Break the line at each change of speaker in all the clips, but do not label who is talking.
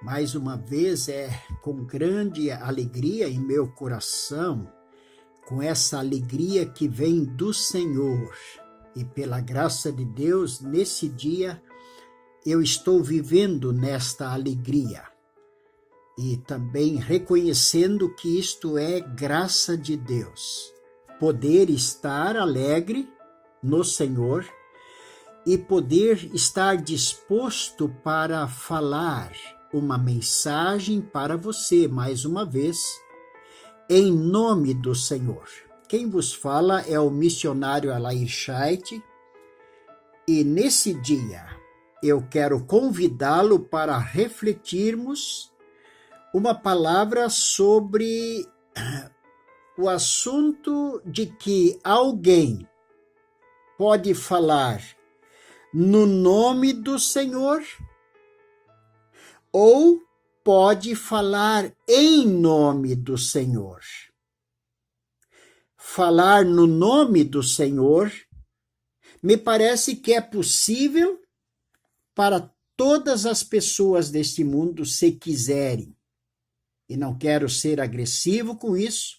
Mais uma vez é com grande alegria em meu coração, com essa alegria que vem do Senhor. E pela graça de Deus, nesse dia, eu estou vivendo nesta alegria. E também reconhecendo que isto é graça de Deus. Poder estar alegre no Senhor e poder estar disposto para falar uma mensagem para você, mais uma vez, em nome do Senhor. Quem vos fala é o missionário Alair Scheidt, e nesse dia eu quero convidá-lo para refletirmos uma palavra sobre o assunto de que alguém pode falar no nome do Senhor ou pode falar em nome do Senhor. Falar no nome do Senhor me parece que é possível para todas as pessoas deste mundo, se quiserem. E não quero ser agressivo com isso.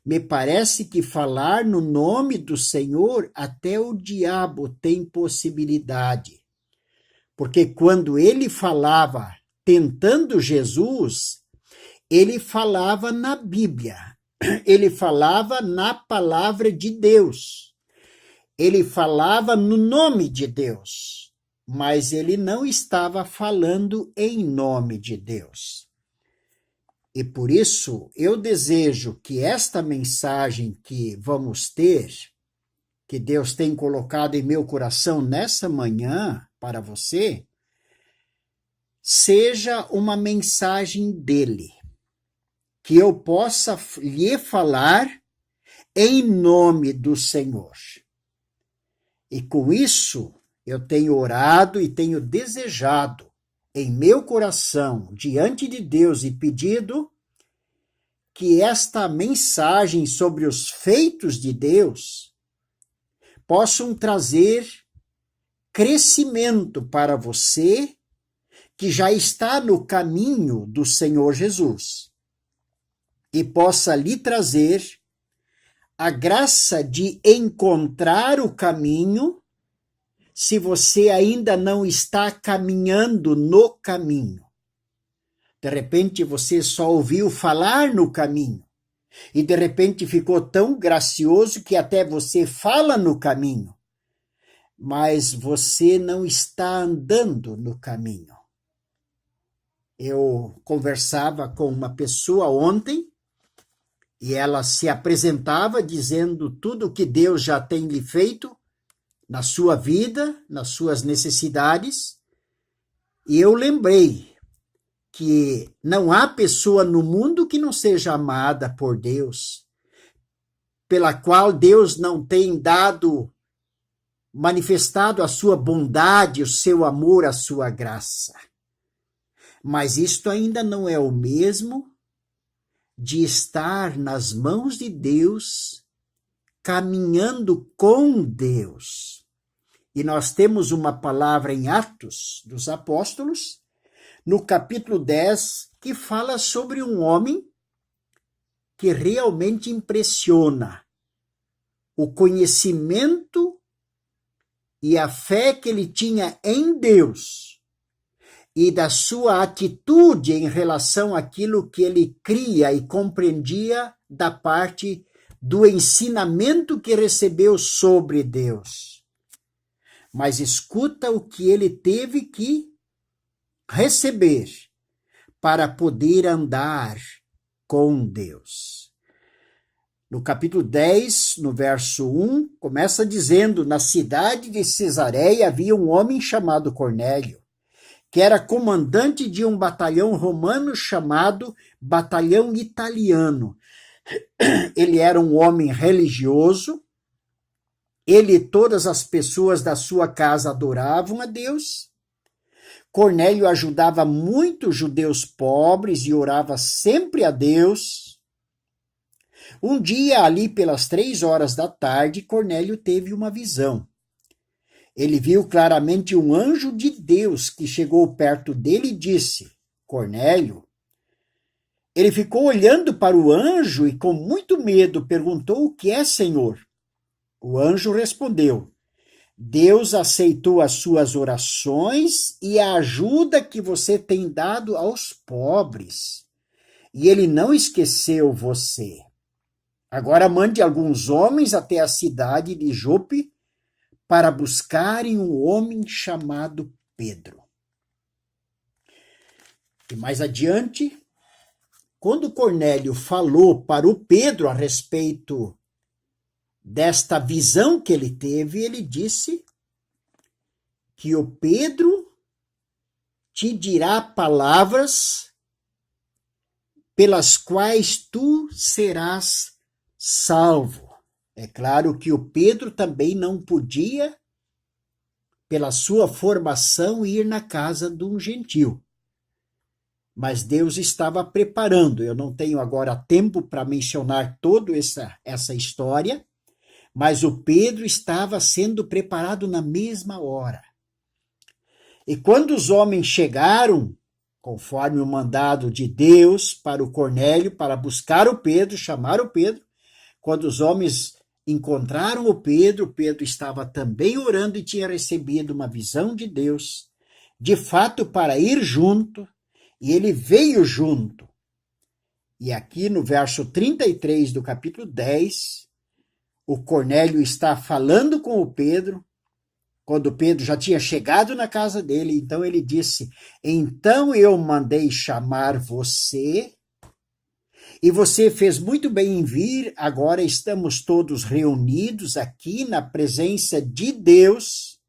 Me parece que falar no nome do Senhor, até o diabo tem possibilidade. Porque quando ele falava tentando Jesus, ele falava na Bíblia, ele falava na palavra de Deus, ele falava no nome de Deus, mas ele não estava falando em nome de Deus. E por isso eu desejo que esta mensagem que vamos ter, que Deus tem colocado em meu coração nessa manhã para você, seja uma mensagem dele, que eu possa lhe falar em nome do Senhor. E com isso eu tenho orado e tenho desejado em meu coração, diante de Deus, e pedido que esta mensagem sobre os feitos de Deus possam trazer crescimento para você que já está no caminho do Senhor Jesus e possa lhe trazer a graça de encontrar o caminho se você ainda não está caminhando no caminho. De repente você só ouviu falar no caminho e de repente ficou tão gracioso que até você fala no caminho, mas você não está andando no caminho. Eu conversava com uma pessoa ontem e ela se apresentava dizendo tudo o que Deus já tem lhe feito na sua vida, nas suas necessidades, e eu lembrei que não há pessoa no mundo que não seja amada por Deus, pela qual Deus não tem manifestado a sua bondade, o seu amor, a sua graça. Mas isto ainda não é o mesmo de estar nas mãos de Deus, caminhando com Deus. E nós temos uma palavra em Atos dos Apóstolos, no capítulo 10, que fala sobre um homem que realmente impressiona o conhecimento e a fé que ele tinha em Deus e da sua atitude em relação àquilo que ele cria e compreendia da parte do ensinamento que recebeu sobre Deus. Mas escuta o que ele teve que receber para poder andar com Deus. No capítulo 10, no verso 1, começa dizendo: na cidade de Cesareia havia um homem chamado Cornélio, que era comandante de um batalhão romano chamado Batalhão Italiano. Ele era um homem religioso, ele e todas as pessoas da sua casa adoravam a Deus. Cornélio ajudava muitos judeus pobres e orava sempre a Deus. Um dia, ali pelas 3 horas da tarde, Cornélio teve uma visão. Ele viu claramente um anjo de Deus que chegou perto dele e disse: Cornélio, ele ficou olhando para o anjo e com muito medo perguntou: "O que é, Senhor?" O anjo respondeu: "Deus aceitou as suas orações e a ajuda que você tem dado aos pobres, e ele não esqueceu você. Agora mande alguns homens até a cidade de Jope para buscarem um homem chamado Pedro." E mais adiante, quando Cornélio falou para o Pedro a respeito desta visão que ele teve, ele disse que o Pedro te dirá palavras pelas quais tu serás salvo. É claro que o Pedro também não podia, pela sua formação, ir na casa de um gentil. Mas Deus estava preparando. Eu não tenho agora tempo para mencionar toda essa história, mas o Pedro estava sendo preparado na mesma hora. E quando os homens chegaram, conforme o mandado de Deus, para o Cornélio, para buscar o Pedro, chamar o Pedro, quando os homens encontraram o Pedro estava também orando e tinha recebido uma visão de Deus, de fato para ir junto, e ele veio junto. E aqui no verso 33 do capítulo 10, o Cornélio está falando com o Pedro, quando o Pedro já tinha chegado na casa dele, então ele disse: "Então eu mandei chamar você, e você fez muito bem em vir. Agora estamos todos reunidos aqui na presença de Deus,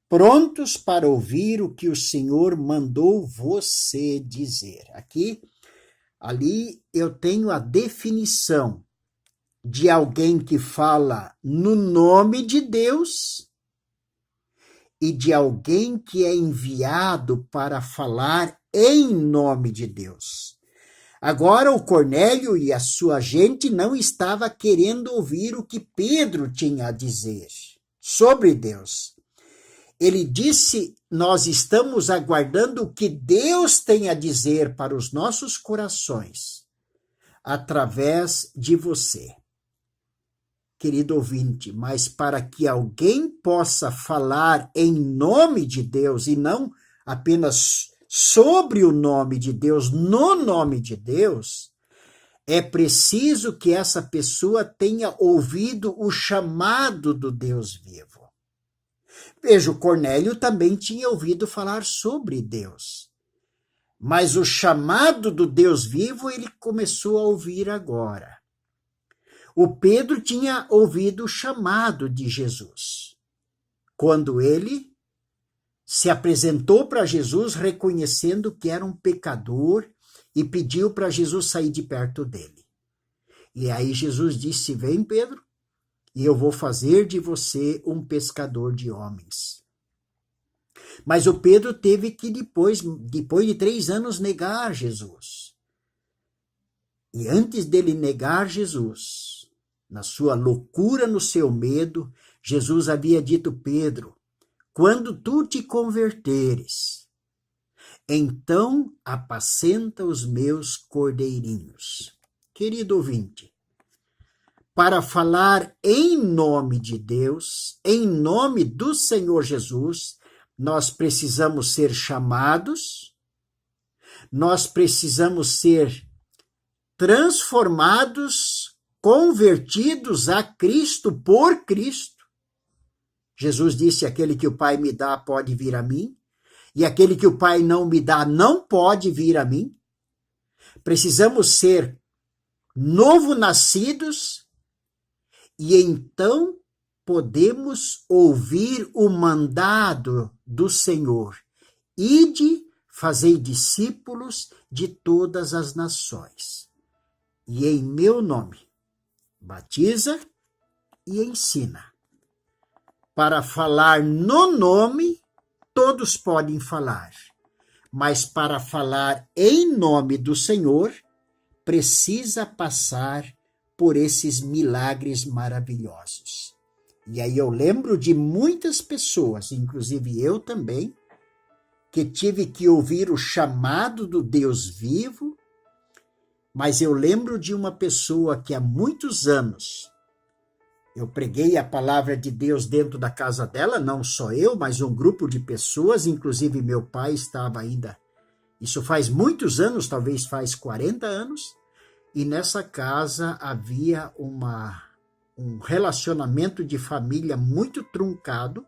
prontos para ouvir o que o Senhor mandou você dizer." Ali eu tenho a definição de alguém que fala no nome de Deus e de alguém que é enviado para falar em nome de Deus. Agora o Cornélio e a sua gente não estava querendo ouvir o que Pedro tinha a dizer sobre Deus. Ele disse: "Nós estamos aguardando o que Deus tem a dizer para os nossos corações, através de você." Querido ouvinte, mas para que alguém possa falar em nome de Deus e não apenas sobre o nome de Deus, no nome de Deus, é preciso que essa pessoa tenha ouvido o chamado do Deus vivo. Veja, o Cornélio também tinha ouvido falar sobre Deus, mas o chamado do Deus vivo ele começou a ouvir agora. O Pedro tinha ouvido o chamado de Jesus, quando ele se apresentou para Jesus reconhecendo que era um pecador e pediu para Jesus sair de perto dele. E aí Jesus disse: "Vem, Pedro, e eu vou fazer de você um pescador de homens." Mas o Pedro teve que, depois de 3 anos, negar Jesus. E antes dele negar Jesus, na sua loucura, no seu medo, Jesus havia dito: "Pedro, quando tu te converteres, então apacenta os meus cordeirinhos." Querido ouvinte, para falar em nome de Deus, em nome do Senhor Jesus, nós precisamos ser chamados, nós precisamos ser transformados, convertidos a Cristo por Cristo. Jesus disse: "Aquele que o Pai me dá pode vir a mim, e aquele que o Pai não me dá não pode vir a mim." Precisamos ser novo-nascidos e então podemos ouvir o mandado do Senhor: "Ide, fazei discípulos de todas as nações, e em meu nome batiza e ensina." Para falar no nome, todos podem falar, mas para falar em nome do Senhor, precisa passar por esses milagres maravilhosos. E aí eu lembro de muitas pessoas, inclusive eu também, que tive que ouvir o chamado do Deus vivo, mas eu lembro de uma pessoa que há muitos anos eu preguei a palavra de Deus dentro da casa dela, não só eu, mas um grupo de pessoas, inclusive meu pai estava ainda, isso faz muitos anos, talvez faz 40 anos, e nessa casa havia um relacionamento de família muito truncado.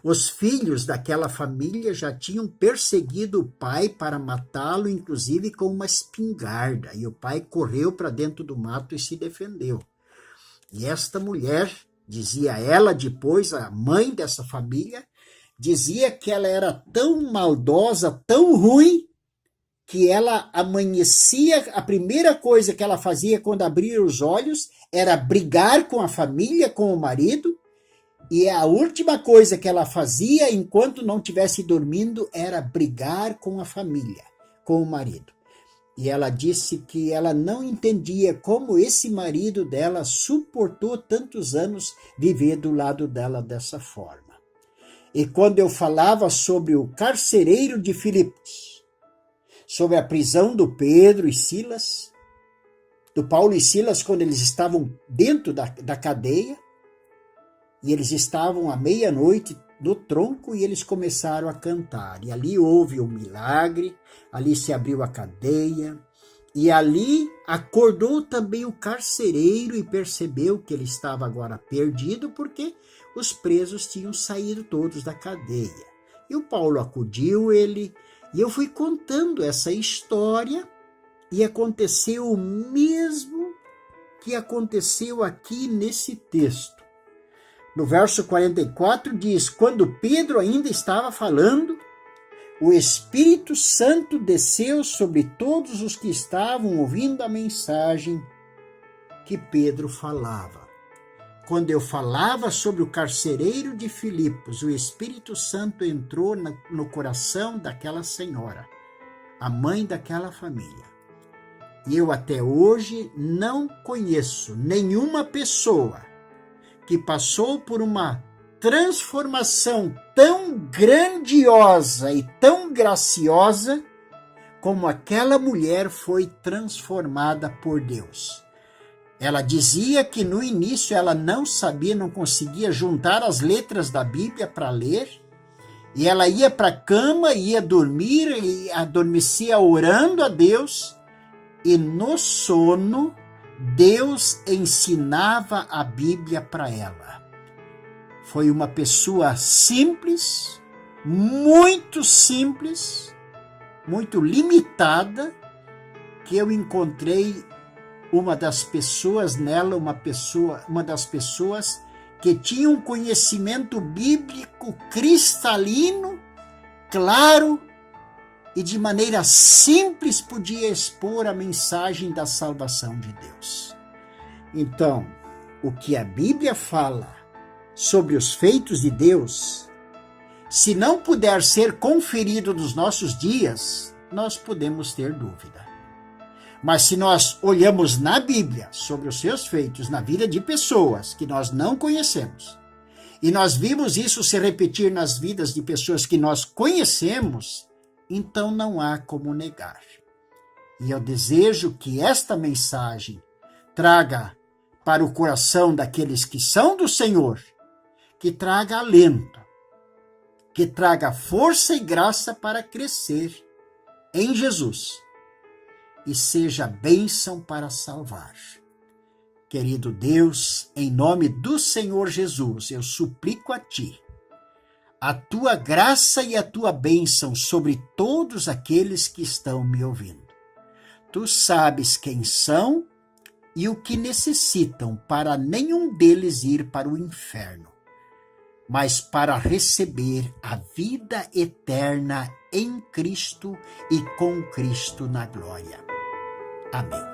Os filhos daquela família já tinham perseguido o pai para matá-lo, inclusive com uma espingarda, e o pai correu para dentro do mato e se defendeu. E esta mulher, dizia ela depois, a mãe dessa família, dizia que ela era tão maldosa, tão ruim, que ela amanhecia, a primeira coisa que ela fazia quando abria os olhos era brigar com a família, com o marido, e a última coisa que ela fazia enquanto não estivesse dormindo era brigar com a família, com o marido. E ela disse que ela não entendia como esse marido dela suportou tantos anos viver do lado dela dessa forma. E quando eu falava sobre o carcereiro de Filipos, sobre a prisão do Pedro e Silas, do Paulo e Silas, quando eles estavam dentro da cadeia, e eles estavam à meia-noite no tronco e eles começaram a cantar. E ali houve um milagre, ali se abriu a cadeia, e ali acordou também o carcereiro e percebeu que ele estava agora perdido, porque os presos tinham saído todos da cadeia. E o Paulo acudiu ele, e eu fui contando essa história, e aconteceu o mesmo que aconteceu aqui nesse texto. No verso 44 diz, quando Pedro ainda estava falando, o Espírito Santo desceu sobre todos os que estavam ouvindo a mensagem que Pedro falava. Quando eu falava sobre o carcereiro de Filipos, o Espírito Santo entrou no coração daquela senhora, a mãe daquela família. E eu até hoje não conheço nenhuma pessoa que passou por uma transformação tão grandiosa e tão graciosa como aquela mulher foi transformada por Deus. Ela dizia que no início ela não sabia, não conseguia juntar as letras da Bíblia para ler, e ela ia para a cama, ia dormir, e adormecia orando a Deus, e no sono Deus ensinava a Bíblia para ela. Foi uma pessoa simples, muito limitada, que eu encontrei uma das pessoas nela, uma das pessoas que tinha um conhecimento bíblico cristalino, claro, e de maneira simples podia expor a mensagem da salvação de Deus. Então, o que a Bíblia fala sobre os feitos de Deus, se não puder ser conferido nos nossos dias, nós podemos ter dúvida. Mas se nós olhamos na Bíblia sobre os seus feitos na vida de pessoas que nós não conhecemos, e nós vimos isso se repetir nas vidas de pessoas que nós conhecemos, então não há como negar. E eu desejo que esta mensagem traga para o coração daqueles que são do Senhor, que traga alento, que traga força e graça para crescer em Jesus e seja bênção para salvar. Querido Deus, em nome do Senhor Jesus, eu suplico a Ti a Tua graça e a Tua bênção sobre todos aqueles que estão me ouvindo. Tu sabes quem são e o que necessitam para nenhum deles ir para o inferno, mas para receber a vida eterna em Cristo e com Cristo na glória. Amém.